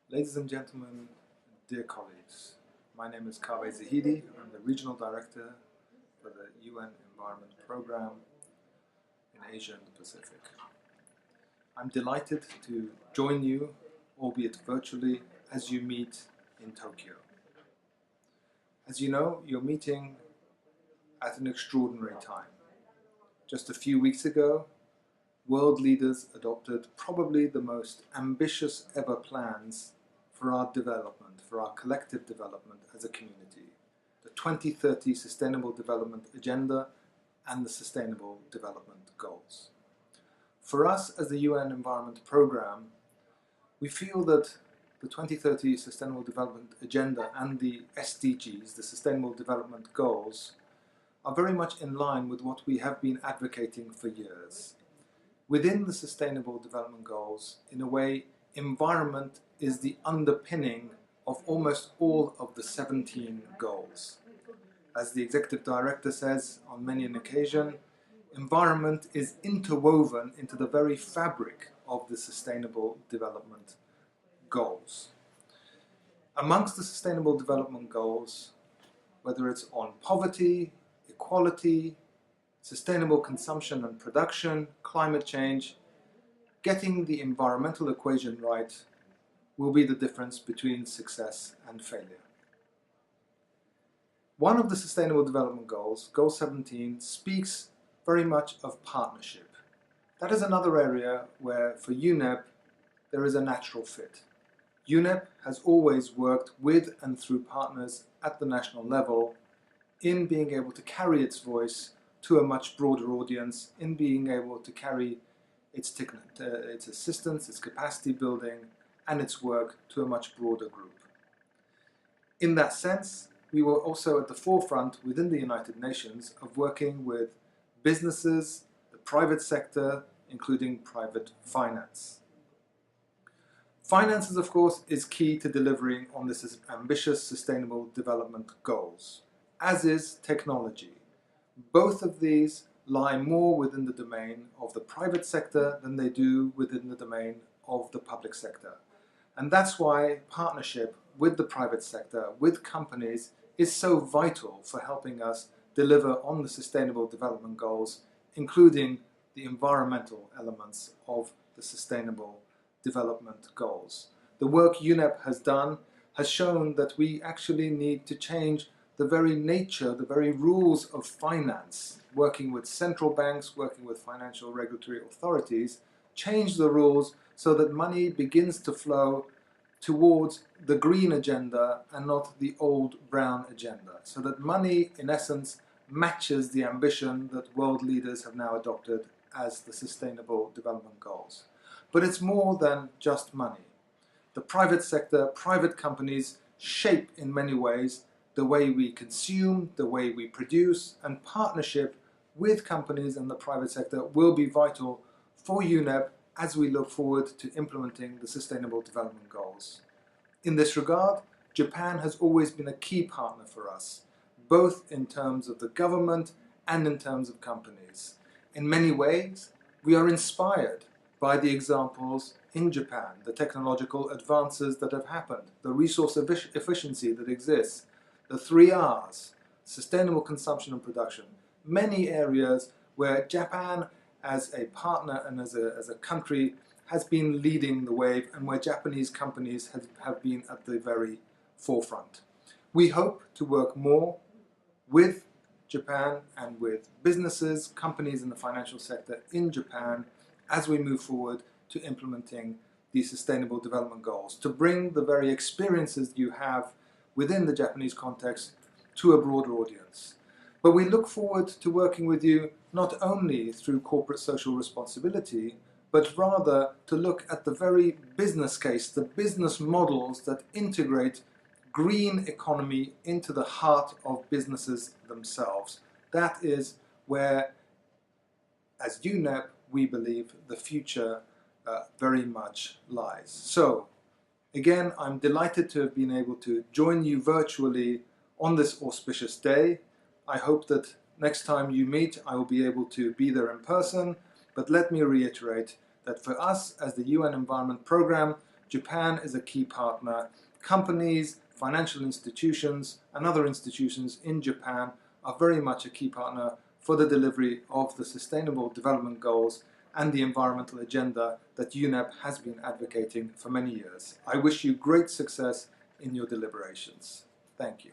Ladies and gentlemen, dear colleagues, my name is Kaveh Zahidi. I'm the Regional Director for the UN Environment Programme in Asia and the Pacific. I'm delighted to join you, albeit virtually, as you meet in Tokyo. As you know, you're meeting at an extraordinary time. Just a few weeks ago, world leaders adopted probably the most ambitious ever plans for our development, for our collective development as a community, the 2030 Sustainable Development Agenda and the Sustainable Development Goals. For us as the UN Environment Programme, we feel that the 2030 Sustainable Development Agenda and the SDGs, the Sustainable Development Goals, are very much in line with what we have been advocating for years. Within the Sustainable Development Goals, in a way, environment is the underpinning of almost all of the 17 goals. As the Executive Director says on many an occasion, environment is interwoven into the very fabric of the Sustainable Development Goals. Amongst the Sustainable Development Goals, whether it's on poverty, equality, sustainable consumption and production, climate change, getting the environmental equation right will be the difference between success and failure. One of the Sustainable Development Goals, Goal 17, speaks very much of partnership. That is another area where, for UNEP, there is a natural fit. UNEP has always worked with and through partners at the national level in being able to carry its voice to a much broader audience, in being able to carry its assistance, its capacity building, and its work to a much broader group. In that sense, we were also at the forefront within the United Nations of working with businesses, the private sector, including private finance. Finances, of course, is key to delivering on this ambitious sustainable development goals, as is technology. Both of these lie more within the domain of the private sector than they do within the domain of the public sector. And that's why partnership with the private sector, with companies, is so vital for helping us deliver on the Sustainable Development Goals, including the environmental elements of the Sustainable Development Goals. The work UNEP has done has shown that we actually need to change the very nature, the very rules of finance, working with central banks, working with financial regulatory authorities, change the rules so that money begins to flow towards the green agenda and not the old brown agenda. So that money, in essence, matches the ambition that world leaders have now adopted as the Sustainable Development Goals. But it's more than just money. The private sector, private companies shape in many ways the way we consume, the way we produce, and partnership with companies and the private sector will be vital for UNEP as we look forward to implementing the Sustainable Development Goals. In this regard, Japan has always been a key partner for us, both in terms of the government and in terms of companies. In many ways, we are inspired by the examples in Japan, the technological advances that have happened, the resource efficiency that exists, the 3 R's, sustainable consumption and production, many areas where Japan as a partner and as a country has been leading the wave and where Japanese companies have been at the very forefront. We hope to work more with Japan and with businesses, companies in the financial sector in Japan as we move forward to implementing these Sustainable Development Goals, to bring the very experiences you have within the Japanese context to a broader audience. But we look forward to working with you not only through corporate social responsibility, but rather to look at the very business case, the business models that integrate green economy into the heart of businesses themselves. That is where, as UNEP, we believe the future very much lies. So, again, I'm delighted to have been able to join you virtually on this auspicious day. I hope that next time you meet, I will be able to be there in person. But let me reiterate that for us as the UN Environment Programme, Japan is a key partner. Companies, financial institutions, and other institutions in Japan are very much a key partner for the delivery of the Sustainable Development Goals and the environmental agenda that UNEP has been advocating for many years. I wish you great success in your deliberations. Thank you.